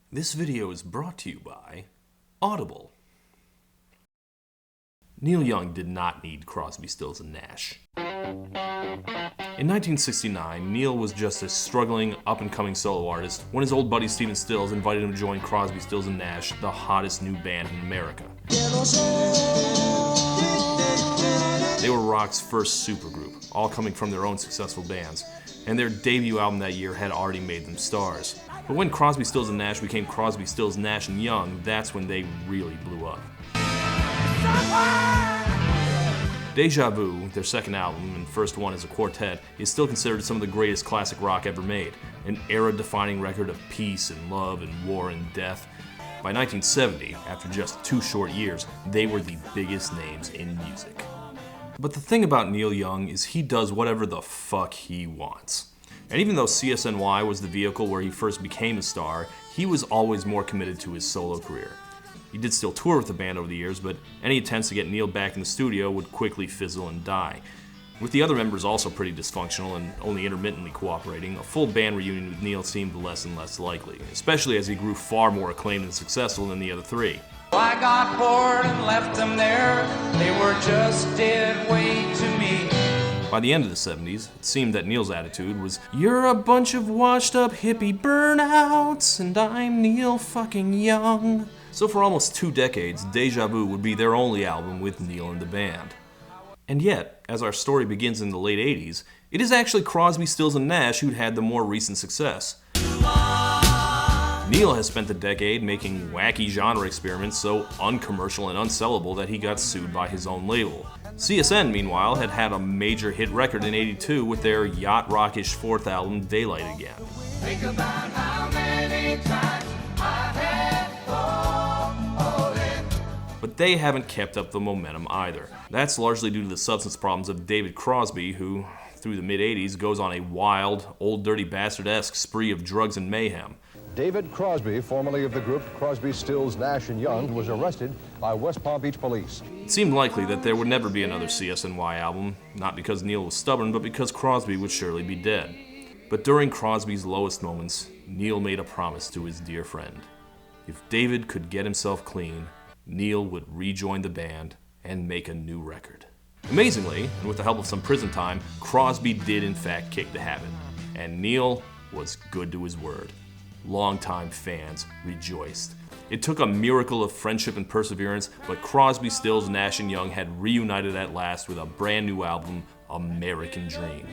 This video is brought to you by Audible. Neil Young did not need Crosby, Stills, and Nash. In 1969, Neil was just a struggling, up-and-coming solo artist when his old buddy Stephen Stills invited him to join Crosby, Stills, and Nash, the hottest new band in America. They were rock's first supergroup, all coming from their own successful bands, and their debut album that year had already made them stars. But when Crosby, Stills, and Nash became Crosby, Stills, Nash and Young, that's when they really blew up. Deja Vu, their second album and first one as a quartet, is still considered some of the greatest classic rock ever made, an era-defining record of peace and love and war and death. By 1970, after just 2 short years, they were the biggest names in music. But the thing about Neil Young is he does whatever the fuck he wants. And even though CSNY was the vehicle where he first became a star, he was always more committed to his solo career. He did still tour with the band over the years, but any attempts to get Neil back in the studio would quickly fizzle and die. With the other members also pretty dysfunctional and only intermittently cooperating, a full band reunion with Neil seemed less and less likely, especially as he grew far more acclaimed and successful than the other three. I got bored and left them there. They were just dead weight to me. By the end of the 70s, it seemed that Neil's attitude was, "You're a bunch of washed up hippie burnouts, and I'm Neil fucking Young." So for almost 2 decades, Deja Vu would be their only album with Neil in the band. And yet, as our story begins in the late 80s, it is actually Crosby, Stills, and Nash who'd had the more recent success. Neil has spent the decade making wacky genre experiments so uncommercial and unsellable that he got sued by his own label. CSN, meanwhile, had had a major hit record in '82 with their yacht rockish 4th album, Daylight Again. Think about how many times I had fallen. But they haven't kept up the momentum either. That's largely due to the substance problems of David Crosby, who, through the mid-'80s, goes on a wild, old dirty bastard-esque spree of drugs and mayhem. David Crosby, formerly of the group Crosby, Stills, Nash and Young, was arrested by West Palm Beach police. It seemed likely that there would never be another CSNY album, not because Neil was stubborn, but because Crosby would surely be dead. But during Crosby's lowest moments, Neil made a promise to his dear friend. If David could get himself clean, Neil would rejoin the band and make a new record. Amazingly, and with the help of some prison time, Crosby did in fact kick the habit, and Neil was good to his word. Longtime fans rejoiced. It took a miracle of friendship and perseverance, but Crosby, Stills, Nash and Young had reunited at last with a brand new album, American Dream.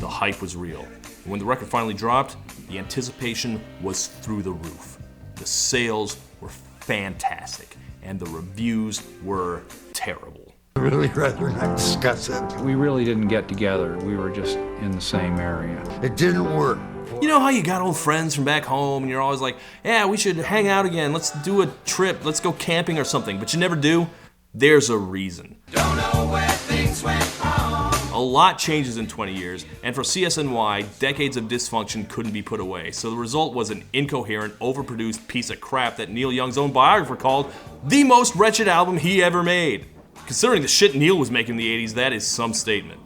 The hype was real. And when the record finally dropped, the anticipation was through the roof. The sales were fantastic, and the reviews were terrible. I'd really rather not discuss it. We really didn't get together. We were just in the same area. It didn't work. You know how you got old friends from back home and you're always like, yeah, we should hang out again, let's do a trip, let's go camping or something, but you never do? There's a reason. Don't know where things went wrong. A lot changes in 20 years, and for CSNY, decades of dysfunction couldn't be put away, so the result was an incoherent, overproduced piece of crap that Neil Young's own biographer called the most wretched album he ever made. Considering the shit Neil was making in the 80s, that is some statement.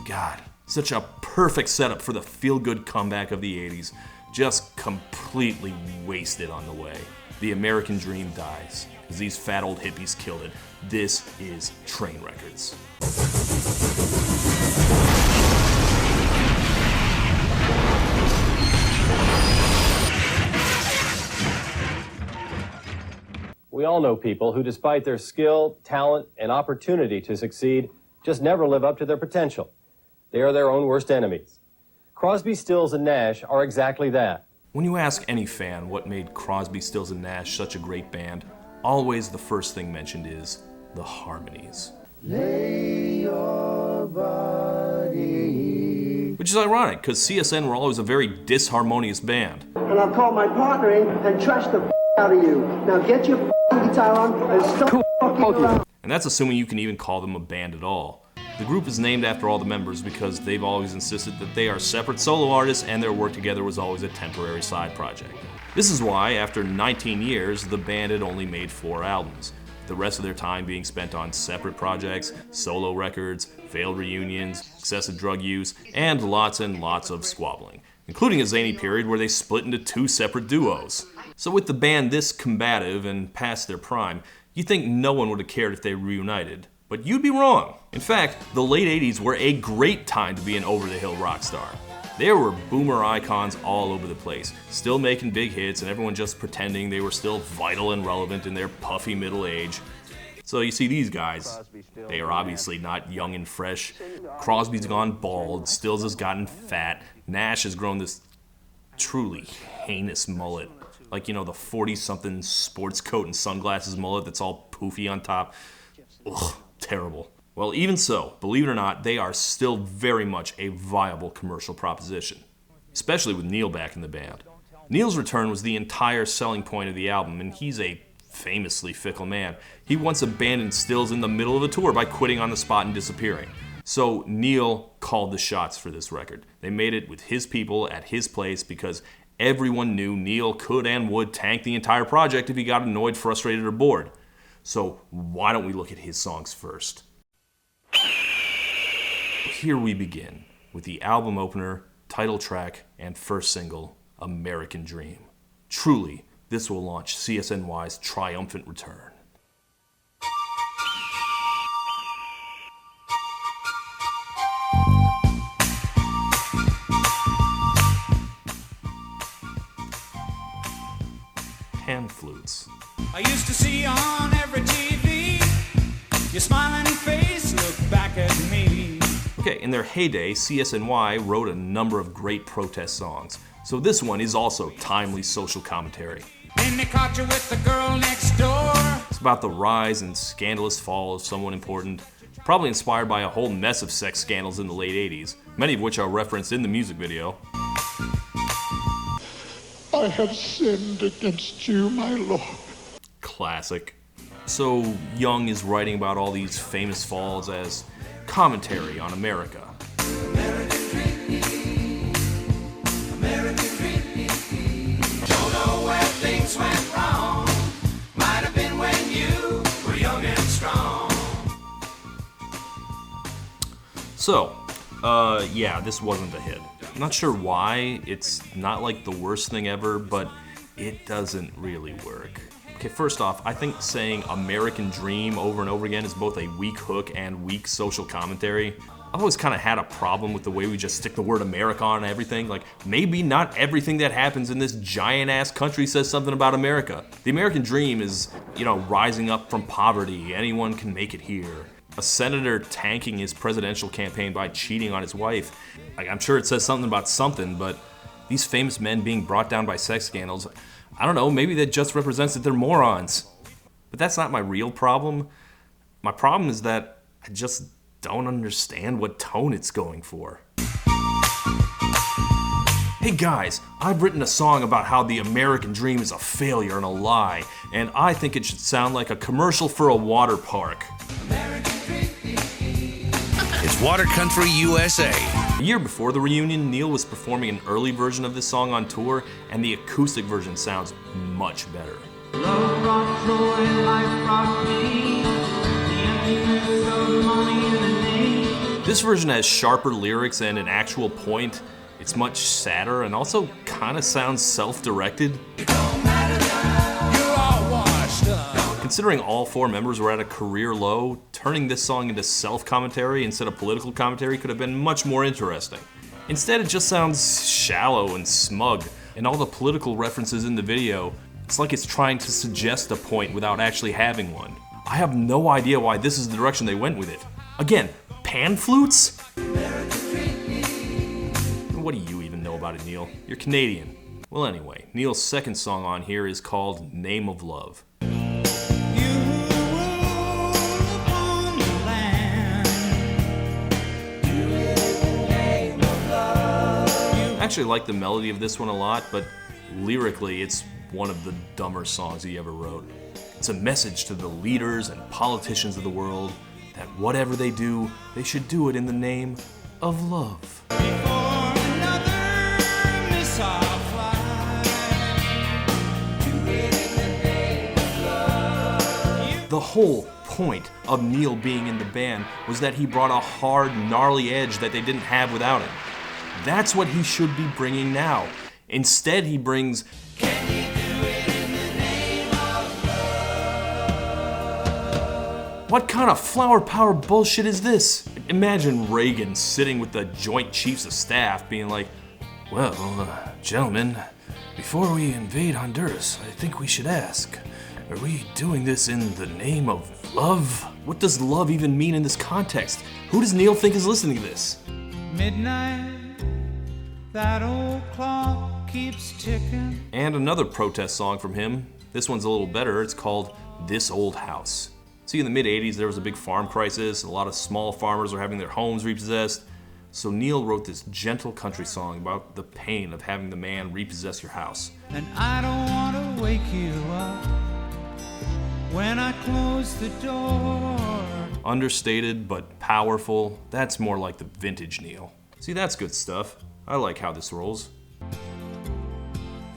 God, such a perfect setup for the feel-good comeback of the 80s, just completely wasted on the way. The American dream dies, because these fat old hippies killed it. This is Train Records. We all know people who, despite their skill, talent, and opportunity to succeed, just never live up to their potential. They are their own worst enemies. Crosby, Stills, and Nash are exactly that. When you ask any fan what made Crosby, Stills, and Nash such a great band, always the first thing mentioned is the harmonies. Lay your body. Which is ironic, because CSN were always a very disharmonious band. And I'll call my partner in and trash the out of you. Now get your guitar on and stop fucking around. And that's assuming you can even call them a band at all. The group is named after all the members because they've always insisted that they are separate solo artists and their work together was always a temporary side project. This is why, after 19 years, the band had only made 4 albums. the rest of their time being spent on separate projects, solo records, failed reunions, excessive drug use, and lots of squabbling, including a zany period where they split into 2 separate duos. So with the band this combative and past their prime, you'd think no one would have cared if they reunited. But you'd be wrong. In fact, the late 80s were a great time to be an over-the-hill rock star. There were boomer icons all over the place, still making big hits and everyone just pretending they were still vital and relevant in their puffy middle age. So you see these guys, they are obviously not young and fresh. Crosby's gone bald, Stills has gotten fat, Nash has grown this truly heinous mullet. Like, you know, the 40-something sports coat and sunglasses mullet that's all poofy on top. Ugh, terrible. Well, even so, believe it or not, they are still very much a viable commercial proposition, especially with Neil back in the band. Neil's return was the entire selling point of the album, and he's a famously fickle man. He once abandoned Stills in the middle of a tour by quitting on the spot and disappearing. So Neil called the shots for this record. They made it with his people at his place because everyone knew Neil could and would tank the entire project if he got annoyed, frustrated, or bored. So why don't we look at his songs first? Here we begin with the album opener, title track, and first single, American Dream. Truly, this will launch CSNY's triumphant return. Pan flutes. I used to see on every TV your smiling face look back at me. Okay, in their heyday, CSNY wrote a number of great protest songs, so this one is also timely social commentary. Then they caught you with the girl next door. It's about the rise and scandalous fall of someone important, probably inspired by a whole mess of sex scandals in the late 80s, many of which are referenced in the music video. I have sinned against you, my Lord. Classic. So Young is writing about all these famous falls as commentary on America. Don't know where things went wrong. Might have been when you were young and strong. So, yeah, this wasn't a hit. I'm not sure why. It's not like the worst thing ever, but it doesn't really work. Okay, first off, I think saying American Dream over and over again is both a weak hook and weak social commentary. I've always kind of had a problem with the way we just stick the word America on everything. Like, maybe not everything that happens in this giant-ass country says something about America. The American Dream is, you know, rising up from poverty. Anyone can make it here. A senator tanking his presidential campaign by cheating on his wife. Like, I'm sure it says something about something, but these famous men being brought down by sex scandals, I don't know, maybe that just represents that they're morons. But that's not my real problem. My problem is that I just don't understand what tone it's going for. Hey guys, I've written a song about how the American dream is a failure and a lie, and I think it should sound like a commercial for a water park. It's Water Country, USA. A year before the reunion, Neil was performing an early version of this song on tour, and the acoustic version sounds much better. Love brought joy, life brought me. The emptiness of money in the name. This version has sharper lyrics and an actual point. It's much sadder and also kind of sounds self-directed. Considering all 4 members were at a career low, turning this song into self-commentary instead of political commentary could have been much more interesting. Instead, it just sounds shallow and smug, and all the political references in the video, it's like it's trying to suggest a point without actually having one. I have no idea why this is the direction they went with it. Again, pan flutes? What do you even know about it, Neil? You're Canadian. Well, anyway, Neil's second song on here is called Name of Love. I actually like the melody of this one a lot, but lyrically it's one of the dumber songs he ever wrote. It's a message to the leaders and politicians of the world that whatever they do, they should do it in the name of love. The whole point of Neil being in the band was that he brought a hard, gnarly edge that they didn't have without him. That's what he should be bringing now. Instead, he brings, Can you do it in the name of love? what kind of flower power bullshit is this? Imagine Reagan sitting with the Joint Chiefs of Staff being like, well, gentlemen, before we invade Honduras, I think we should ask, are we doing this in the name of love? What does love even mean in this context? Who does Neil think is listening to this? Midnight, that old clock keeps ticking. And another protest song from him. This one's a little better. It's called This Old House. See, in the mid-'80s, there was a big farm crisis. A lot of small farmers were having their homes repossessed. So Neil wrote this gentle country song about the pain of having the man repossess your house. And I don't want to wake you up when I close the door. Understated but powerful. That's more like the vintage Neil. See, that's good stuff. I like how this rolls.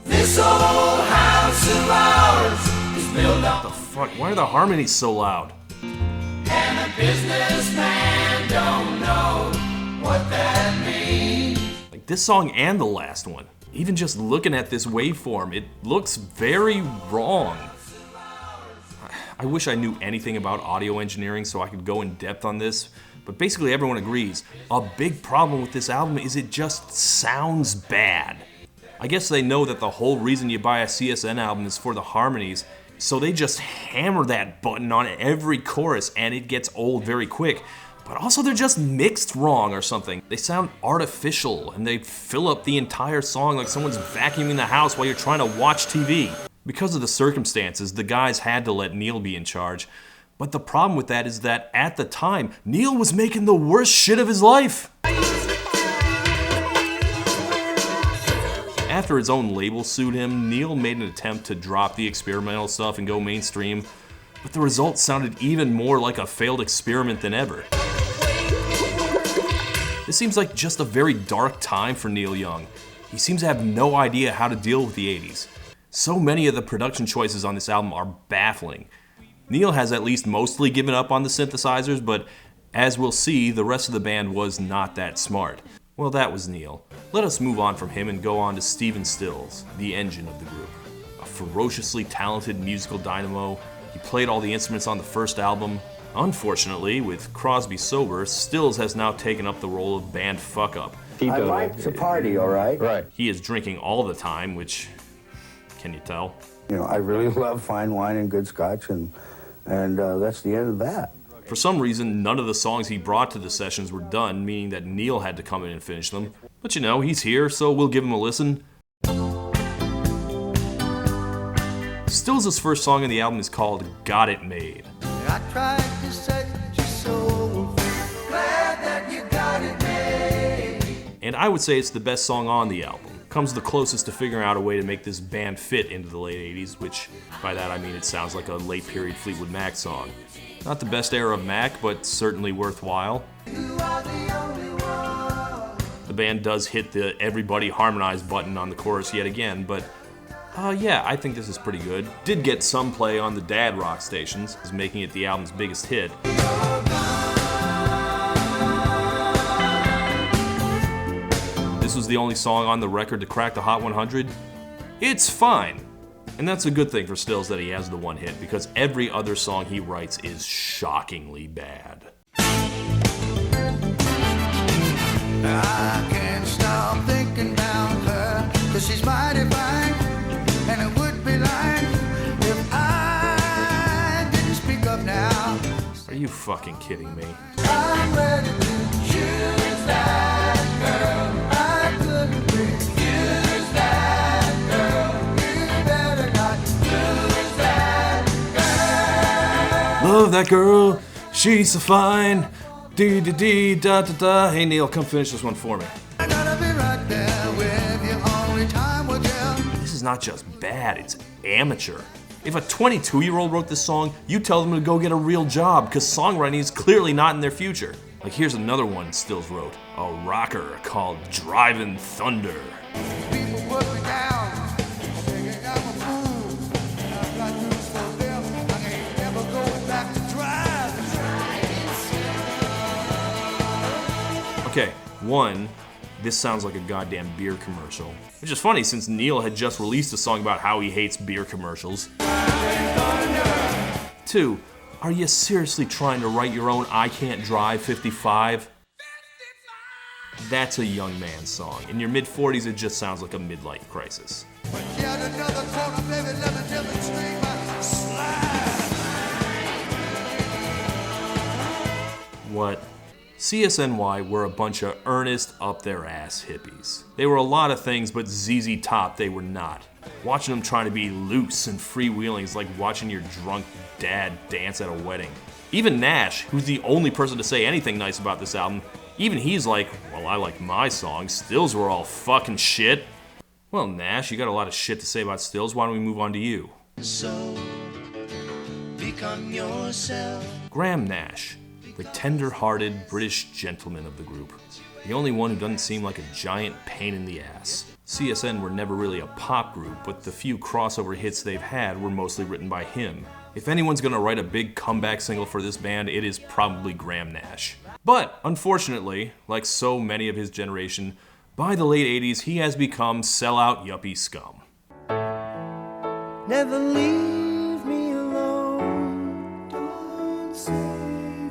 This old house of ours is built What the fuck? Why are the harmonies so loud? and a businessman don't know what that means. Like this song and the last one. Even just looking at this waveform, it looks very wrong. I wish I knew anything about audio engineering so I could go in depth on this, but basically everyone agrees. A big problem with this album is it just sounds bad. I guess they know that the whole reason you buy a CSN album is for the harmonies, so they just hammer that button on every chorus and it gets old very quick. But also they're just mixed wrong or something. They sound artificial and they fill up the entire song like someone's vacuuming the house while you're trying to watch TV. Because of the circumstances, the guys had to let Neil be in charge. But the problem with that is that at the time, Neil was making the worst shit of his life. After his own label sued him, Neil made an attempt to drop the experimental stuff and go mainstream, but the results sounded even more like a failed experiment than ever. This seems like just a very dark time for Neil Young. He seems to have no idea how to deal with the 80s. So many of the production choices on this album are baffling. Neil has at least mostly given up on the synthesizers, but as we'll see, the rest of the band was not that smart. Well, that was Neil. Let us move on from him and go on to Stephen Stills, the engine of the group. A ferociously talented musical dynamo, he played all the instruments on the first album. Unfortunately, with Crosby sober, Stills has now taken up the role of band fuck-up. I like to party, all right? Right. He is drinking all the time, which, can you tell? You know, I really love fine wine and good scotch, and that's the end of that. For some reason, none of the songs he brought to the sessions were done, meaning that Neil had to come in and finish them. But you know, he's here, so we'll give him a listen. Stills' first song on the album is called Got It Made. I tried to set your soul free. Glad that you got it made. And I would say it's the best song on the album. Comes the closest to figuring out a way to make this band fit into the late 80s, which by that I mean it sounds like a late period Fleetwood Mac song. Not the best era of Mac, but certainly worthwhile. The band does hit the everybody harmonize button on the chorus yet again, but yeah, I think this is pretty good. Did get some play on the dad rock stations, is making it the album's biggest hit. This was the only song on the record to crack the Hot 100. It's fine. And that's a good thing for Stills that he has the one hit, because every other song he writes is shockingly bad. I can't stop thinking about her, 'cause she's mighty fine, and it would be lying if I didn't speak up now. Are you fucking kidding me? I'm ready to choose that girl. I couldn't refuse that girl. You better not lose that girl. Love that girl, she's so fine. Dee dee dee da da da. Hey Neil, come finish this one for me. I gotta be right there with you, only time will tell. This is not just bad, it's amateur. If a 22-year-old wrote this song, you tell them to go get a real job, because songwriting is clearly not in their future. Like here's another one Stills wrote, a rocker called Driving Thunder. People put me down, thinking I'm a fool. I've got news for them, I ain't never going back. One, this sounds like a goddamn beer commercial. Which is funny since Neil had just released a song about how he hates beer commercials. Two, are you seriously trying to write your own I Can't Drive 55? That's a young man's song. In your mid-40s, it just sounds like a midlife crisis. What? CSNY were a bunch of earnest, up-their-ass hippies. They were a lot of things, but ZZ Top they were not. Watching them trying to be loose and freewheeling is like watching your drunk dad dance at a wedding. Even Nash, who's the only person to say anything nice about this album, even he's like, well, I like my songs, Stills were all fucking shit. Well, Nash, you got a lot of shit to say about Stills, why don't we move on to you? So, become yourself. Graham Nash, the tender-hearted British gentleman of the group. The only one who doesn't seem like a giant pain in the ass. CSN were never really a pop group, but the few crossover hits they've had were mostly written by him. If anyone's gonna write a big comeback single for this band, it is probably Graham Nash. But, unfortunately, like so many of his generation, by the late 80s he has become sellout yuppie scum. Never leave me alone. Don't say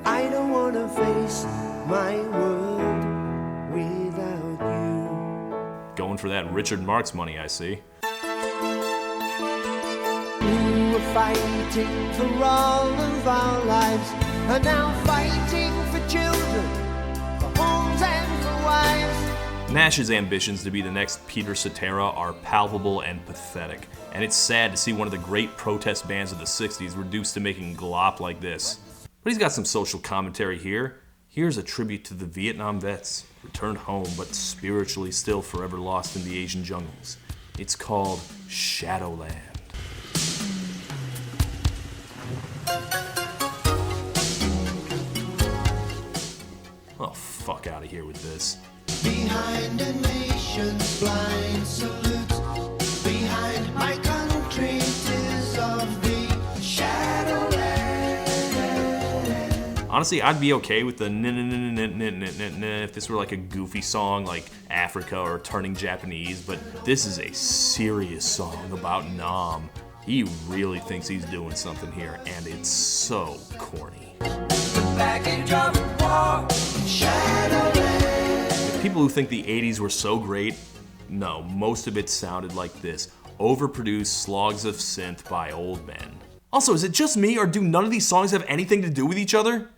I don't wanna face my world without you. Going for that Richard Marx money, I see. We were fighting for all of our lives, and now fighting for children, for homes and for wives. Nash's ambitions to be the next Peter Cetera are palpable and pathetic, and it's sad to see one of the great protest bands of the 60s reduced to making glop like this. But he's got some social commentary here. Here's a tribute to the Vietnam vets, returned home but spiritually still forever lost in the Asian jungles. It's called Shadowland. Oh, fuck out of here with this. Behind a nation's blind salute, behind my country 'tis of the shadowland. Honestly, I'd be okay with the if this were like a goofy song like Africa or Turning Japanese, but this is a serious song about Nam. He really thinks he's doing something here, and it's so corny. Package of war, shadowland. People who think the 80s were so great, no, most of it sounded like this. Overproduced slogs of synth by old men. Also, is it just me, or do none of these songs have anything to do with each other?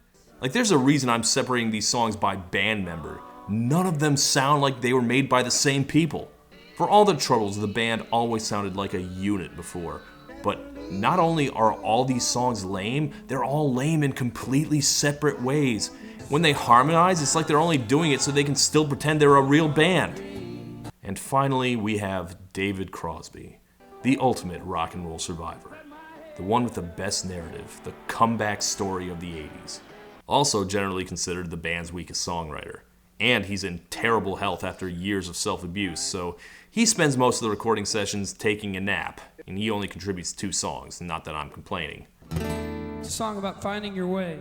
Like, there's a reason I'm separating these songs by band member. None of them sound like they were made by the same people. For all their troubles, the band always sounded like a unit before. But not only are all these songs lame, they're all lame in completely separate ways. When they harmonize, it's like they're only doing it so they can still pretend they're a real band. And finally, we have David Crosby, the ultimate rock and roll survivor. The one with the best narrative, the comeback story of the 80s. Also generally considered the band's weakest songwriter. And he's in terrible health after years of self-abuse, so he spends most of the recording sessions taking a nap, and he only contributes 2 songs, not that I'm complaining. It's a song about finding your way.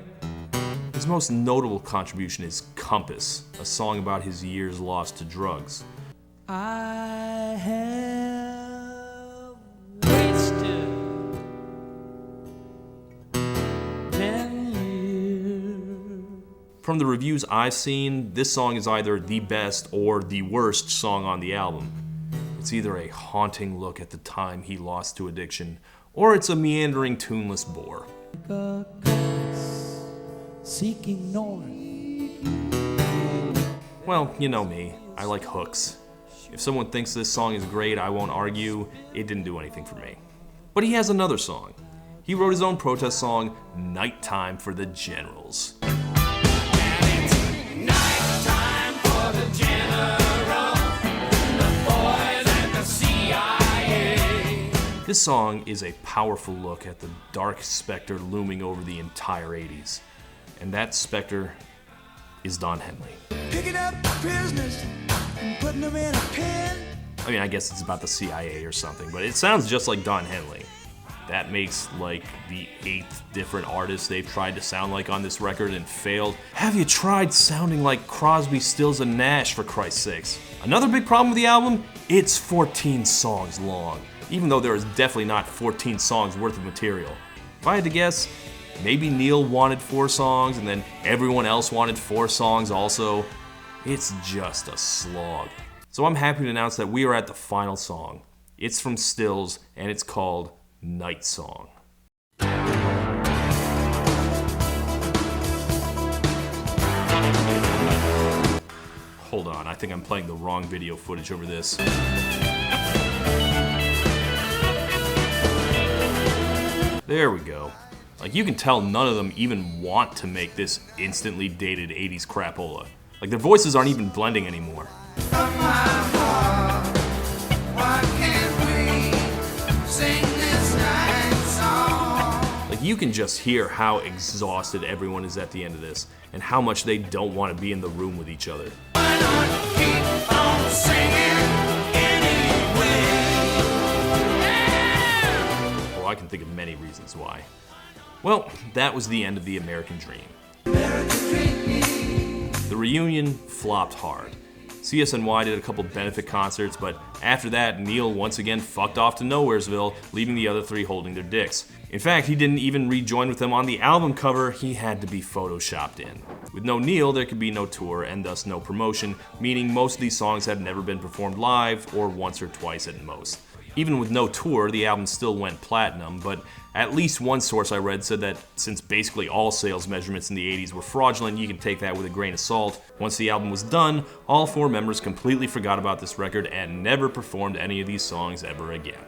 His most notable contribution is Compass, a song about his years lost to drugs. I have wasted 10 years. From the reviews I've seen, this song is either the best or the worst song on the album. It's either a haunting look at the time he lost to addiction, or it's a meandering, tuneless bore. Seeking north. Well, you know me, I like hooks. If someone thinks this song is great, I won't argue. It didn't do anything for me. But he has another song. He wrote his own protest song, Nighttime for the Generals. This song is a powerful look at the dark specter looming over the entire 80s. And that specter is Don Henley. Picking up prisoners and putting them in a pen. I mean, I guess it's about the CIA or something, but it sounds just like Don Henley. That makes like the 8th different artist they've tried to sound like on this record and failed. Have you tried sounding like Crosby, Stills, and Nash, for Christ's sakes? Another big problem with the album? It's 14 songs long, even though there is definitely not 14 songs worth of material. If I had to guess, maybe Neil wanted 4 songs and then everyone else wanted 4 songs also. It's just a slog. So I'm happy to announce that we are at the final song. It's from Stills and it's called Night Song. Hold on, I think I'm playing the wrong video footage over this. There we go. Like, you can tell none of them even want to make this instantly dated 80s crapola. Like, their voices aren't even blending anymore. You can just hear how exhausted everyone is at the end of this, and how much they don't want to be in the room with each other. Why not keep on singing anyway? Yeah! Well, I can think of many reasons why. Well, that was the end of the American Dream. The reunion flopped hard. CSNY did a couple benefit concerts, but after that, Neil once again fucked off to Nowheresville, leaving the other 3 holding their dicks. In fact, he didn't even rejoin with them on the album cover, he had to be photoshopped in. With no Neil, there could be no tour and thus no promotion, meaning most of these songs had never been performed live, or once or twice at most. Even with no tour, the album still went platinum, but at least one source I read said that since basically all sales measurements in the 80s were fraudulent, you can take that with a grain of salt. Once the album was done, all 4 members completely forgot about this record and never performed any of these songs ever again.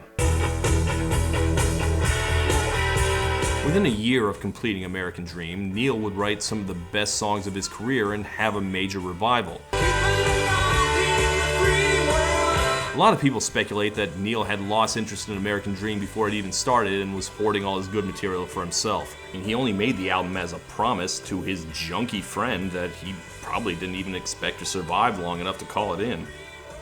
Within a year of completing American Dream, Neil would write some of the best songs of his career and have a major revival. A lot of people speculate that Neil had lost interest in American Dream before it even started and was hoarding all his good material for himself. And he only made the album as a promise to his junkie friend that he probably didn't even expect to survive long enough to call it in.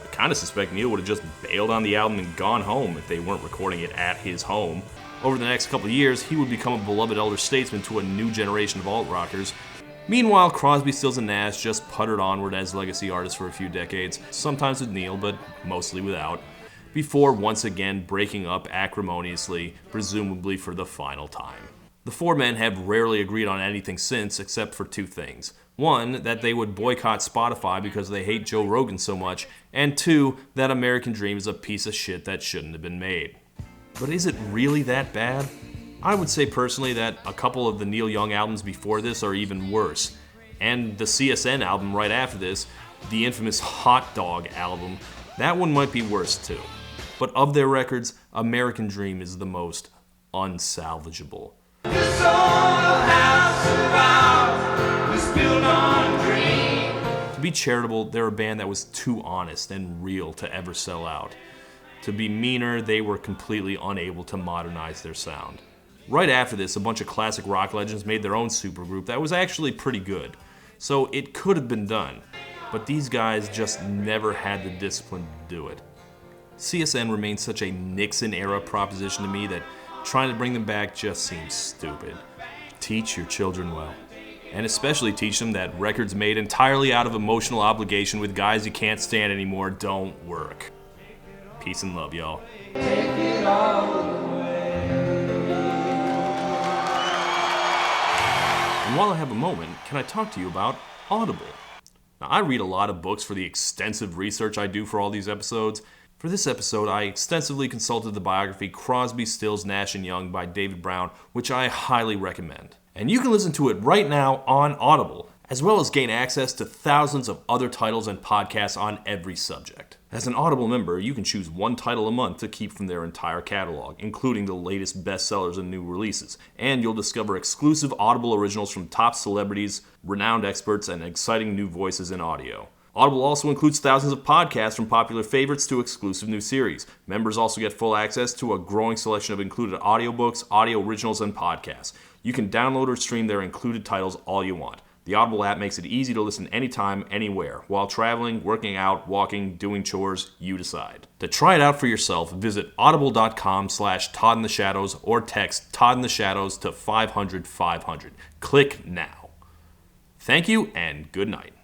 I kind of suspect Neil would have just bailed on the album and gone home if they weren't recording it at his home. Over the next couple of years, he would become a beloved elder statesman to a new generation of alt-rockers. Meanwhile, Crosby, Stills, and Nash just puttered onward as legacy artists for a few decades, sometimes with Neil, but mostly without, before once again breaking up acrimoniously, presumably for the final time. The 4 men have rarely agreed on anything since, except for 2 things. 1, that they would boycott Spotify because they hate Joe Rogan so much, and 2, that American Dream is a piece of shit that shouldn't have been made. But is it really that bad? I would say personally that a couple of the Neil Young albums before this are even worse. And the CSN album right after this, the infamous Hot Dog album, that one might be worse too. But of their records, American Dream is the most unsalvageable. This old house of ours was built on dreams. To be charitable, they're a band that was too honest and real to ever sell out. To be meaner, they were completely unable to modernize their sound. Right after this, a bunch of classic rock legends made their own supergroup that was actually pretty good. So it could have been done, but these guys just never had the discipline to do it. CSN remains such a Nixon-era proposition to me that trying to bring them back just seems stupid. Teach your children well. And especially teach them that records made entirely out of emotional obligation with guys you can't stand anymore don't work. Peace and love, y'all. Take it all away. And while I have a moment, can I talk to you about Audible? Now, I read a lot of books for the extensive research I do for all these episodes. For this episode, I extensively consulted the biography Crosby, Stills, Nash & Young by David Brown, which I highly recommend. And you can listen to it right now on Audible, as well as gain access to thousands of other titles and podcasts on every subject. As an Audible member, you can choose 1 title a month to keep from their entire catalog, including the latest bestsellers and new releases. And you'll discover exclusive Audible originals from top celebrities, renowned experts, and exciting new voices in audio. Audible also includes thousands of podcasts from popular favorites to exclusive new series. Members also get full access to a growing selection of included audiobooks, audio originals, and podcasts. You can download or stream their included titles all you want. The Audible app makes it easy to listen anytime, anywhere. While traveling, working out, walking, doing chores, you decide. To try it out for yourself, visit audible.com/ToddInTheShadows or text Todd in the Shadows to 500-500. Click now. Thank you and good night.